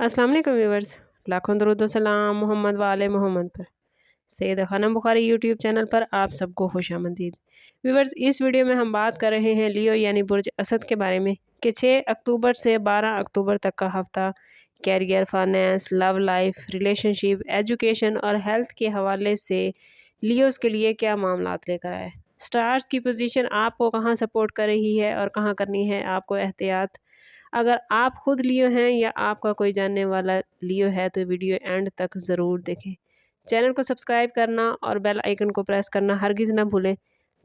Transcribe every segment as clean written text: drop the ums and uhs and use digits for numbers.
अस्सलाम वालेकुम व्यूवर्स। लाखों दरूद व सलाम मोहम्मद वाले मोहम्मद पर। सैयद खानम बुखारी यूट्यूब चैनल पर आप सबको खुशामदीद। व्यूवर्स, इस वीडियो में हम बात कर रहे हैं लियो यानी बुर्ज असद के बारे में कि 6 अक्टूबर से 12 अक्टूबर तक का हफ्ता career, finance, love life, relationship, education और हेल्थ के हवाले से लियोस के लिए क्या मामलात लेकर आए। स्टार्स की पोजीशन आपको कहाँ सपोर्ट कर रही है और कहाँ करनी है आपको एहतियात। अगर आप खुद लियो हैं या आपका कोई जानने वाला लियो है तो वीडियो एंड तक ज़रूर देखें। चैनल को सब्सक्राइब करना और बेल आइकन को प्रेस करना हरगिज़ ना भूलें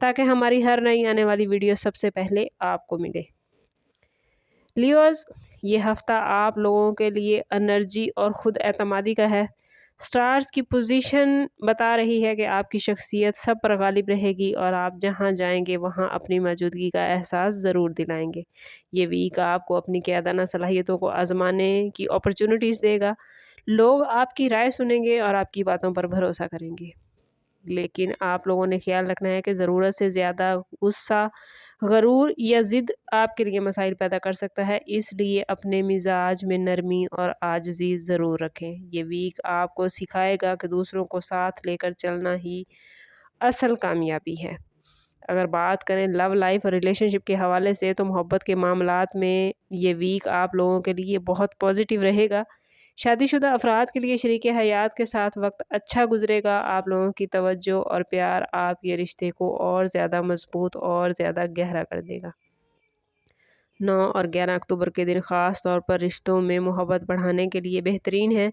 ताकि हमारी हर नई आने वाली वीडियो सबसे पहले आपको मिले। लियोज़, ये हफ़्ता आप लोगों के लिए एनर्जी और ख़ुद एतमादी का है। स्टार्स की पोजीशन बता रही है कि आपकी शख्सियत सब पर गालिब रहेगी और आप जहां जाएंगे वहां अपनी मौजूदगी का एहसास ज़रूर दिलाएंगे। ये वीक आपको अपनी क़यादाना सलाहियतों को आजमाने की अपॉर्चुनिटीज़ देगा। लोग आपकी राय सुनेंगे और आपकी बातों पर भरोसा करेंगे, लेकिन आप लोगों ने ख्याल रखना है कि ज़रूरत से ज़्यादा गुस्सा, गरूर या ज़िद आपके लिए मसाइल पैदा कर सकता है, इसलिए अपने मिजाज में नरमी और आजिज़ी ज़रूर रखें। ये वीक आपको सिखाएगा कि दूसरों को साथ लेकर चलना ही असल कामयाबी है। अगर बात करें लव लाइफ और रिलेशनशिप के हवाले से तो मोहब्बत के मामलात में ये वीक आप लोगों के लिए बहुत पॉजिटिव रहेगा। शादीशुदा अफराद के लिए शरीके हयात के साथ वक्त अच्छा गुजरेगा। आप लोगों की तवज्जो और प्यार आपके रिश्ते को और ज़्यादा मजबूत और ज़्यादा गहरा कर देगा। 9 और 11 अक्टूबर के दिन ख़ास तौर पर रिश्तों में मोहब्बत बढ़ाने के लिए बेहतरीन है।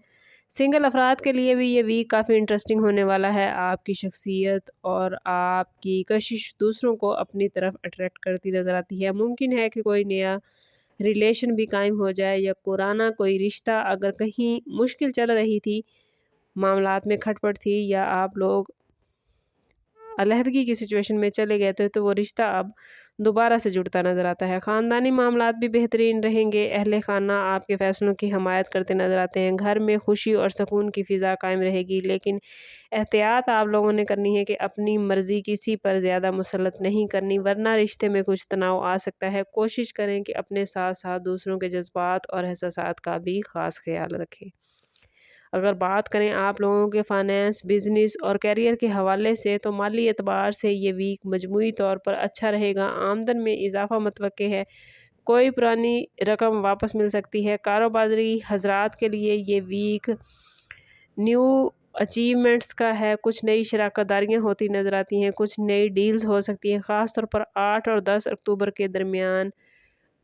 सिंगल अफराद के लिए भी ये वीक काफ़ी इंटरेस्टिंग होने वाला है। आपकी शख्सियत और आपकी कशिश दूसरों को अपनी तरफ अट्रैक्ट करती नज़र आती है। मुमकिन है कि कोई नया रिलेशन भी कायम हो जाए या पुराना कोई रिश्ता अगर कहीं मुश्किल चल रही थी, मामलात में खटपट थी या आप लोग अलहदगी की सिचुएशन में चले गए थे तो वो रिश्ता अब दोबारा से जुड़ता नज़र आता है। ख़ानदानी मामलात भी बेहतरीन रहेंगे। अहले खाना आपके फ़ैसलों की हमायत करते नज़र आते हैं। घर में खुशी और सुकून की फ़िज़ा कायम रहेगी, लेकिन एहतियात आप लोगों ने करनी है कि अपनी मर्ज़ी किसी पर ज़्यादा मुसल्लत नहीं करनी, वरना रिश्ते में कुछ तनाव आ सकता है। कोशिश करें कि अपने साथ साथ दूसरों के जज्बात और एहसासात का भी ख़ास ख्याल रखें। अगर बात करें आप लोगों के फाइनेंस, बिज़नेस और करियर के हवाले से तो माली एतबार से ये वीक मजमूई तौर पर अच्छा रहेगा। आमदन में इजाफा मुतवक्के है। कोई पुरानी रकम वापस मिल सकती है। कारोबारी हजरात के लिए ये वीक न्यू अचीवमेंट्स का है। कुछ नई शराकतदारियाँ होती नज़र आती हैं, कुछ नई डील्स हो सकती हैं। ख़ास तौर पर 8 और 10 अक्टूबर के दरमियान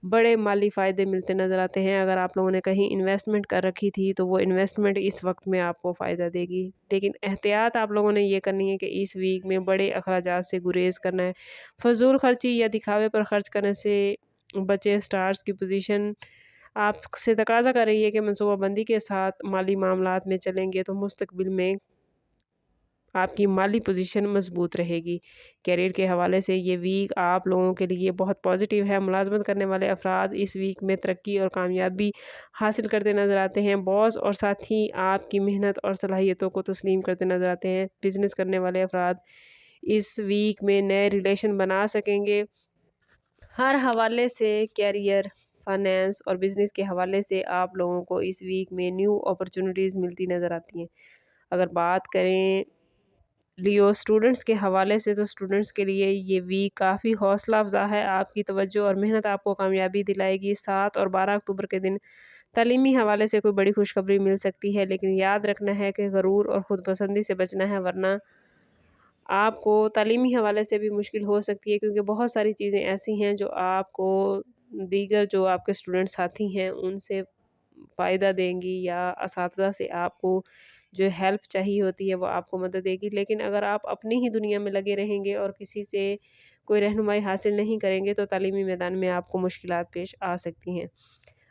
बड़े माली फ़ायदे मिलते नज़र आते हैं। अगर आप लोगों ने कहीं इन्वेस्टमेंट कर रखी थी तो वो इन्वेस्टमेंट इस वक्त में आपको फ़ायदा देगी, लेकिन एहतियात आप लोगों ने ये करनी है कि इस वीक में बड़े अखराजात से गुरेज करना है। फजूल खर्ची या दिखावे पर खर्च करने से बचें। स्टार्स की पोजीशन आपसे तकाजा कर रही है कि मनसूबाबंदी के साथ माली मामलात में चलेंगे तो मुस्तकबिल में आपकी माली पोजीशन मजबूत रहेगी। कैरियर के हवाले से ये वीक आप लोगों के लिए बहुत पॉजिटिव है। मुलाजमत करने वाले अफराद इस वीक में तरक्की और कामयाबी हासिल करते नज़र आते हैं। बॉस और साथी आपकी मेहनत और सलाहियतों को तस्लीम करते नज़र आते हैं। बिजनेस करने वाले अफराद इस वीक में नए रिलेशन बना सकेंगे। हर हवाले से कैरियर, फाइनेंस और बिज़नेस के हवाले से आप लोगों को इस वीक में न्यू अपॉर्चुनिटीज़ मिलती नज़र आती हैं। अगर बात करें लियो स्टूडेंट्स के हवाले से तो स्टूडेंट्स के लिए ये वीक काफ़ी हौसला अफ़ज़ा है। आपकी तवज्जो और मेहनत आपको कामयाबी दिलाएगी। 7 और 12 अक्टूबर के दिन तालीमी हवाले से कोई बड़ी खुशखबरी मिल सकती है, लेकिन याद रखना है कि गरूर और ख़ुद पसंदी से बचना है, वरना आपको तालीमी हवाले से भी मुश्किल हो सकती है, क्योंकि बहुत सारी चीज़ें ऐसी हैं जो आपको दीगर जो आपके स्टूडेंट साथी हैं उनसे फ़ायदा देंगी या असातिज़ा से आपको जो हेल्प चाहिए होती है वो आपको मदद देगी। लेकिन अगर आप अपनी ही दुनिया में लगे रहेंगे और किसी से कोई रहनुमाई हासिल नहीं करेंगे तो तालीमी मैदान में आपको मुश्किलात पेश आ सकती हैं।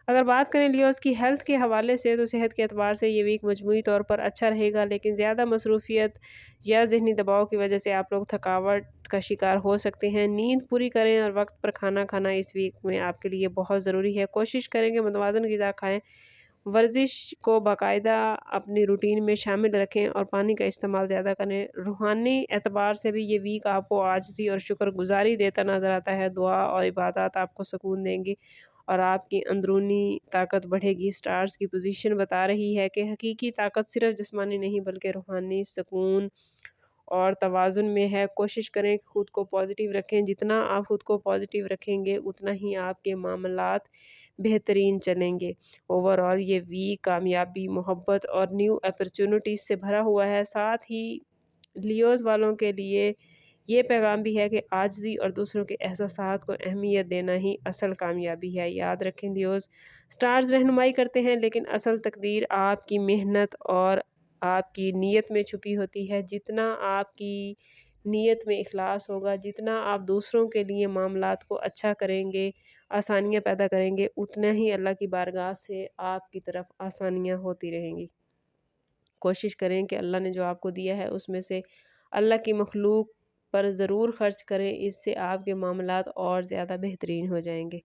अगर बात करें लियोस की हेल्थ के हवाले से तो सेहत के एतबार से ये वीक मजमूई तौर पर अच्छा रहेगा, लेकिन ज़्यादा मसरूफ़ियत या ज़हनी दबाव की वजह से आप लोग थकावट का शिकार हो सकते हैं। नींद पूरी करें और वक्त पर खाना खाना इस वीक में आपके लिए बहुत ज़रूरी है। कोशिश करें कि मुतवाज़न ग़िज़ा खाएँ, वर्जिश को बाकायदा अपनी रूटीन में शामिल रखें और पानी का इस्तेमाल ज़्यादा करें। रूहानी एतबार से भी ये वीक आपको आजिज़ी और शुक्रगुज़ारी देता नज़र आता है। दुआ और इबादत आपको सुकून देंगी اور آپ کی اندرونی طاقت بڑھے گی۔ سٹارز کی پوزیشن بتا رہی ہے کہ حقیقی طاقت صرف جسمانی نہیں بلکہ روحانی سکون اور توازن میں ہے۔ کوشش کریں کہ خود کو پازیٹیو رکھیں۔ جتنا آپ خود کو پازیٹیو رکھیں گے اتنا ہی آپ کے معاملات بہترین چلیں گے۔ اوورآل یہ ویک کامیابی، محبت اور نیو اپرچونٹیز سے بھرا ہوا ہے۔ ساتھ ہی لیوز والوں کے لیے یہ پیغام بھی ہے کہ عاجزی اور دوسروں کے احساسات کو اہمیت دینا ہی اصل کامیابی ہے۔ یاد رکھیں لیوز، سٹارز رہنمائی کرتے ہیں لیکن اصل تقدیر آپ کی محنت اور آپ کی نیت میں چھپی ہوتی ہے۔ جتنا آپ کی نیت میں اخلاص ہوگا، جتنا آپ دوسروں کے لیے معاملات کو اچھا کریں گے، آسانیاں پیدا کریں گے، اتنا ہی اللہ کی بارگاہ سے آپ کی طرف آسانیاں ہوتی رہیں گی۔ کوشش کریں کہ اللہ نے جو آپ کو دیا ہے اس میں سے اللہ کی مخلوق پر ضرور خرچ کریں، اس سے آپ کے معاملات اور زیادہ بہترین ہو جائیں گے۔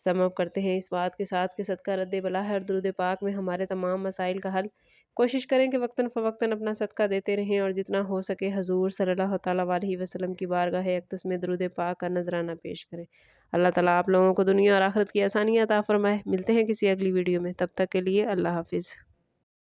سم اپ کرتے ہیں اس بات کے ساتھ کہ صدقہ رد بلا ہے اور درود پاک میں ہمارے تمام مسائل کا حل۔ کوشش کریں کہ وقتاً فوقتاً اپنا صدقہ دیتے رہیں اور جتنا ہو سکے حضور صلی اللہ تعالیٰ علیہ وسلم کی بارگاہ اقدس میں درود پاک کا نذرانہ پیش کریں۔ اللہ تعالیٰ آپ لوگوں کو دنیا اور آخرت کی آسانیاں عطا فرمائے۔ ملتے ہیں کسی اگلی ویڈیو میں، تب تک کے لیے اللہ حافظ۔